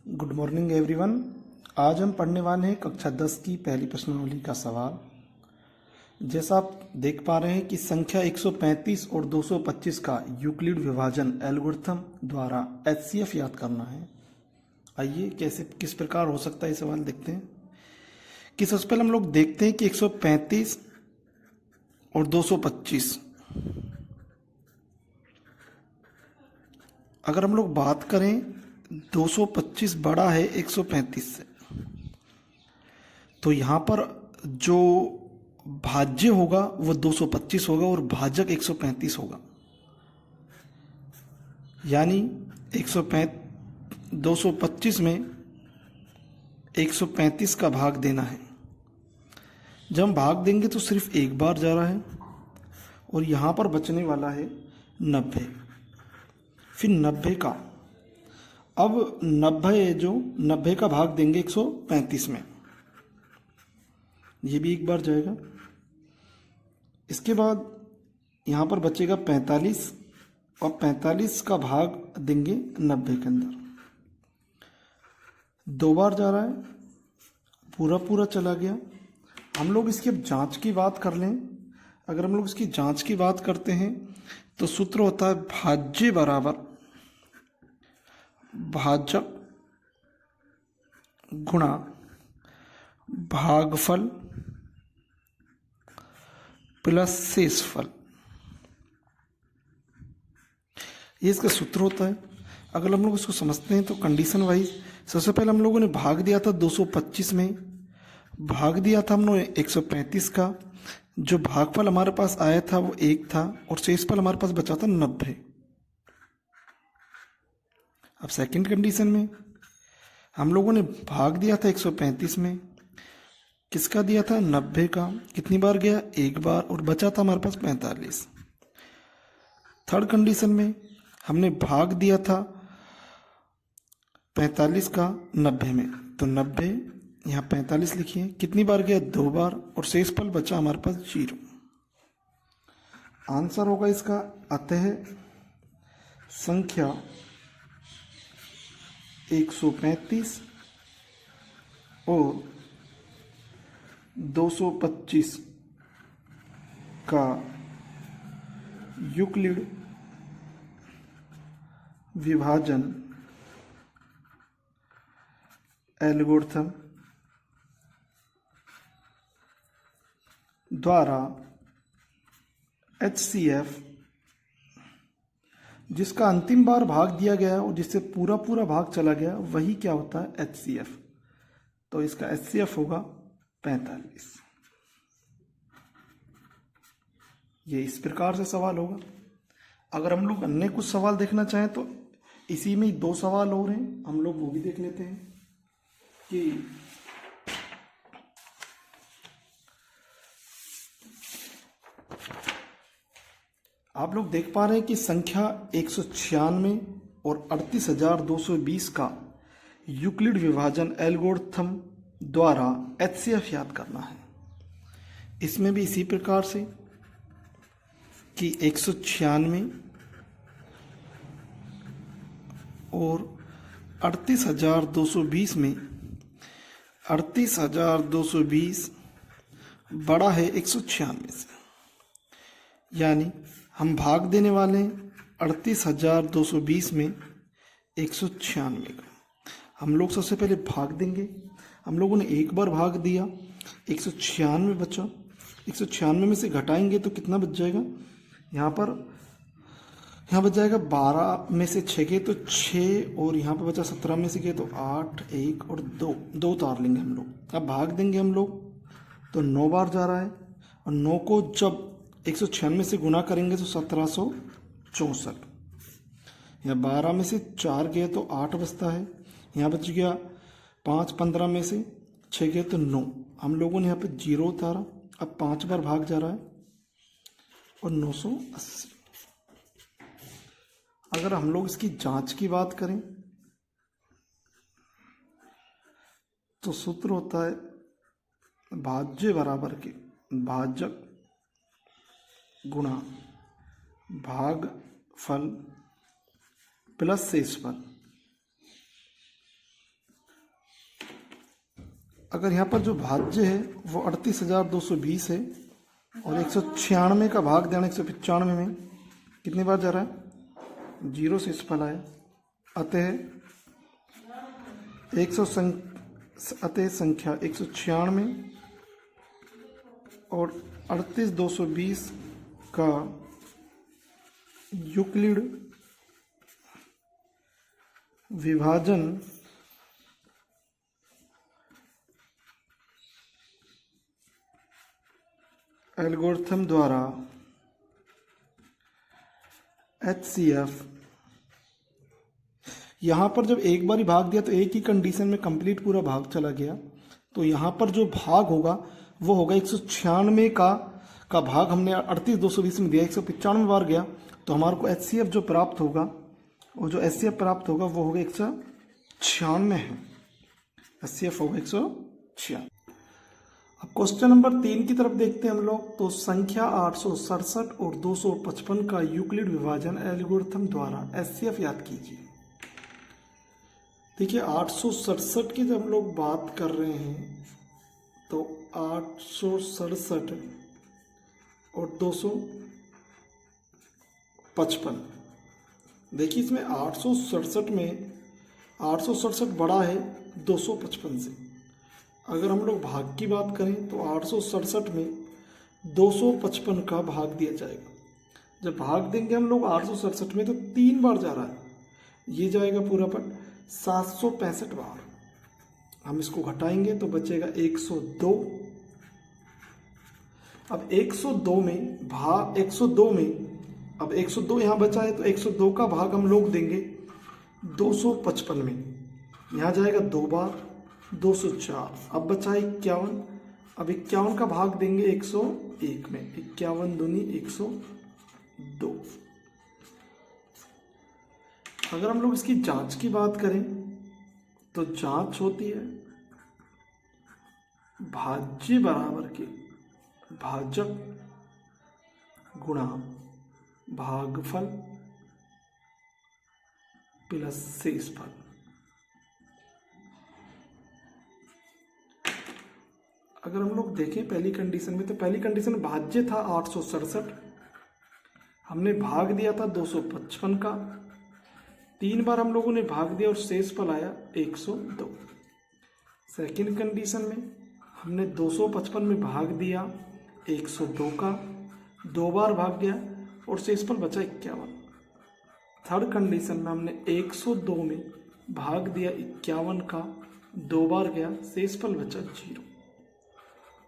Good morning everyone. आज हम पढ़ने वाले हैं कक्षा 10 की पहली प्रश्नावली का सवाल। जैसा आप देख पा रहे हैं कि संख्या 135 और 225 का यूक्लिड विभाजन एल्गोरिथम द्वारा एचसीएफ याद करना है। आइए किस प्रकार हो सकता है ये सवाल देखते हैं। कि सबसे पहले हम लोग देखते हैं कि 135 और 225, अगर हम लोग बात करें 225 बड़ा है 135 से, तो यहाँ पर जो भाज्य होगा वो 225 होगा और भाजक 135 होगा। यानी 225 में 135 का भाग देना है। जब हम भाग देंगे तो सिर्फ एक बार जा रहा है और यहाँ पर बचने वाला है 90। फिर 90 का, अब 90 का भाग देंगे 135 में, ये भी एक बार जाएगा। इसके बाद यहाँ पर बचेगा 45 और 45 का भाग देंगे 90 के अंदर, दो बार जा रहा है, पूरा पूरा चला गया। हम लोग इसकी अब जांच की बात कर लें। अगर हम लोग इसकी जांच की बात करते हैं तो सूत्र होता है भाज्य बराबर भाजक गुणा भागफल प्लस शेषफल। ये इसका सूत्र होता है। अगर हम लोग इसको समझते हैं तो कंडीशन वाइज सबसे पहले हम लोगों ने भाग दिया था 225 में, भाग दिया था हम लोगों ने 135 का। जो भागफल हमारे पास आया था वो 1 था और शेषफल हमारे पास बचा था 90। अब सेकंड कंडीशन में हम लोगों ने भाग दिया था 135 में, किसका दिया था 90 का। कितनी बार गया, एक बार, और बचा था हमारे पास 45। थर्ड कंडीशन में हमने भाग दिया था 45 का 90 में, तो 90 यहाँ 45 लिखिए, कितनी बार गया, दो बार, और शेषफल बचा हमारे पास 0। आंसर होगा इसका अतः संख्या 135 और 225 का यूक्लिड विभाजन एल्गोरिथम द्वारा HCF, जिसका अंतिम बार भाग दिया गया और जिससे पूरा पूरा भाग चला गया, वही क्या होता है HCF। तो इसका HCF होगा 45। ये इस प्रकार से सवाल होगा। अगर हम लोग अन्य कुछ सवाल देखना चाहें तो इसी में ही दो सवाल और हैं, हम लोग वो भी देख लेते हैं। कि आप लोग देख पा रहे हैं कि संख्या 196 और 38,220 का यूक्लिड विभाजन एल्गोरिथम द्वारा HCF याद करना है। इसमें भी इसी प्रकार से कि 196 और 38,220 में 38,220 बड़ा है 196 से, यानी हम भाग देने वाले हैं 38,220 में 196 का। हम लोग सबसे पहले भाग देंगे। हम लोगों ने एक बार भाग दिया, 196 बचा, 196 में से घटाएंगे तो कितना बच जाएगा, यहाँ बच जाएगा 12 में से 6 गए तो 6, और यहाँ पे बचा 17 में से गए तो 8, 1 और 2 उतार लेंगे हम लोग। अब भाग देंगे हम लोग तो 9 बार जा रहा है, और 9 को जब 196 से गुना करेंगे तो 1764। यहाँ 12 में से 4 गए तो 8 बचता है, यहाँ बच गया 5, 15 में से 6 गए तो 9। हम लोगों ने यहाँ पे 0 उतारा, अब 5 बार भाग जा रहा है और 980। अगर हम लोग इसकी जांच की बात करें तो सूत्र होता है भाज्य बराबर के भाजक गुणा भागफल प्लस शेषफल। अगर यहाँ पर जो भाज्य है वो 38,220 है और 196 का भाग देना 195 में कितनी बार जा रहा है? 0 से इस फल आए। अतः संख्या 196 और 38,220 का यूक्लिड विभाजन एल्गोरिथम द्वारा HCF, यहाँ पर जब एक बार ही भाग दिया तो एक ही कंडीशन में कंप्लीट पूरा भाग चला गया, तो यहाँ पर जो भाग होगा वो होगा 196 का भाग हमने 38,220 में दिया, 195 बार गया, तो हमारे को HCF जो प्राप्त होगा, और जो HCF प्राप्त होगा वो होगा 196 है। HCF होगा 196। अब क्वेश्चन नंबर 3 की तरफ देखते हैं हम लोग। तो संख्या 867 और 255 का यूक्लिड विभाजन एल्गोरिथम द्वारा HCF ज्ञात कीजिए। देखिए 867 की जब हम लोग बात कर रहे हैं तो 867 और 255, देखिए इसमें 867 में 867 बड़ा है 255 से। अगर हम लोग भाग की बात करें तो 867 में 255 का भाग दिया जाएगा। जब भाग देंगे हम लोग 867 में तो 3 बार जा रहा है, ये जाएगा पूरा पर 765 बार। हम इसको घटाएंगे तो बचेगा 102। अब 102 में भाग 102 में अब 102 यहाँ बचा है तो 102 का भाग हम लोग देंगे 255 में, यहाँ जाएगा 2 बार 204। अब बचा 51। अब 51 का भाग देंगे 101 में, 51 दूनी 102। अगर हम लोग इसकी जांच की बात करें तो जांच होती है भाज्य बराबर के भाजक गुणा भागफल प्लस शेषफल। अगर हम लोग देखें पहली कंडीशन में, तो पहली कंडीशन में भाज्य था 867, हमने भाग दिया था 255 का, 3 बार हम लोगों ने भाग दिया और शेषफल आया 102। सेकंड कंडीशन में हमने 255 में भाग दिया 102 का, 2 बार भाग गया और शेषफल बचा 51। थर्ड कंडीशन में हमने 102 में भाग दिया 51 का, 2 बार गया, शेषफल बचा 0।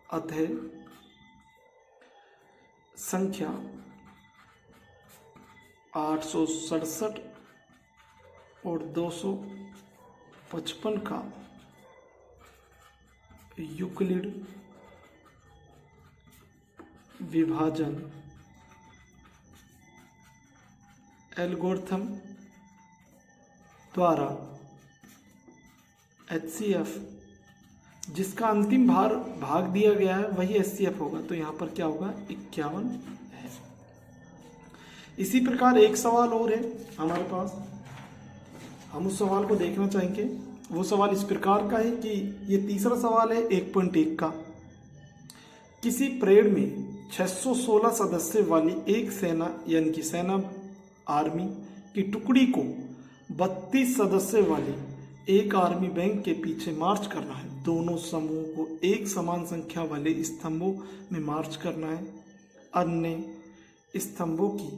अतः संख्या 867 और 255 का यूक्लिड विभाजन एल्गोरिथम द्वारा HCF, जिसका अंतिम भाग दिया गया है वही HCF होगा, तो यहाँ पर क्या होगा 51 है। इसी प्रकार एक सवाल और है हमारे पास, हम उस सवाल को देखना चाहेंगे। वो सवाल इस प्रकार का है कि ये तीसरा सवाल है 1.1 का। किसी परेड में 616 सदस्य वाली एक सेना यानी कि सेना आर्मी की टुकड़ी को 32 सदस्य वाली एक आर्मी बैंक के पीछे मार्च करना है। दोनों समूहों को एक समान संख्या वाले स्तंभों में मार्च करना है। अन्य स्तंभों की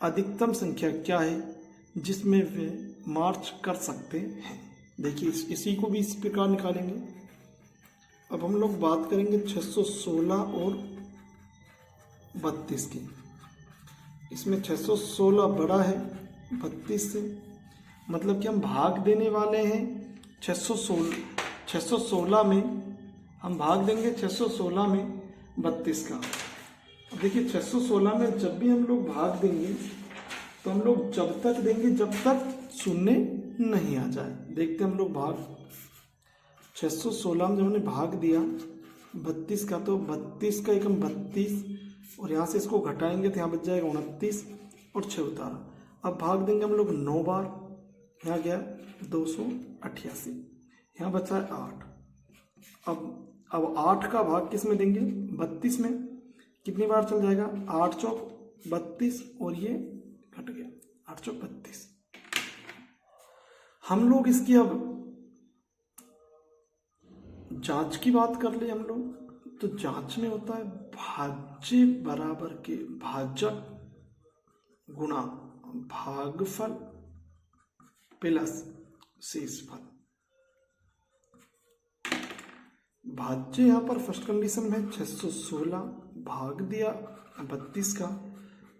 अधिकतम संख्या क्या है जिसमें वे मार्च कर सकते हैं। देखिए इसी को भी इस प्रकार निकालेंगे। अब हम लोग बात करेंगे 616 और 32 की। इसमें 616 बड़ा है 32 से, मतलब कि हम भाग देने वाले हैं 616 में हम भाग देंगे 616 में 32 का। अब देखिए 616 में जब भी हम लोग भाग देंगे तो हम लोग जब तक देंगे जब तक शून्य नहीं आ जाए। देखते हम लोग भाग 616 में जब हमने भाग दिया 32 का, तो 32 का एकम 32 और यहाँ से इसको घटाएंगे तो यहाँ बच जाएगा 29 और 6 उतारा। अब भाग देंगे हम लोग 9 बार, यहाँ गया 288, यहाँ बचा है 8। अब 8 का भाग किस में देंगे? 32 में। कितनी बार चल जाएगा? 8 चौक 32 और ये घट गया 8 चौक 32। हम लोग इसकी अब जांच की बात कर ले हम लोग, तो जांच में होता है भाज्य बराबर के भाजक गुणा भागफल प्लस शेषफल। भाज्य यहाँ पर फर्स्ट कंडीशन में 616 भाग दिया 32 का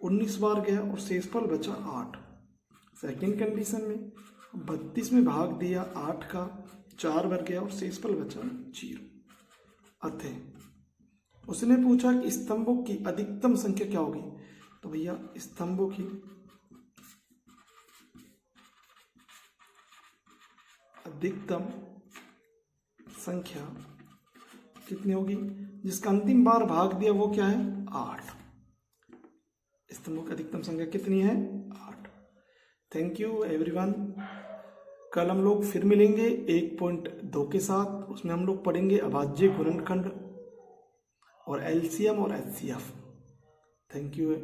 19 बार गया और शेषफल बचा 8। सेकंड कंडीशन में 32 में भाग दिया 8 का 4 बार गया और शेषफल बचा 0। अतः उसने पूछा कि स्तंभों की अधिकतम संख्या क्या होगी, तो भैया स्तंभों की अधिकतम संख्या कितनी होगी? जिसका अंतिम बार भाग दिया वो क्या है? 8। स्तंभों की अधिकतम संख्या कितनी है? 8। Thank you everyone. कल हम लोग फिर मिलेंगे 1.2 के साथ। उसमें हम लोग पढ़ेंगे अभाज्य गुणनखंड और एलसीएम और एचसीएफ। Thank you.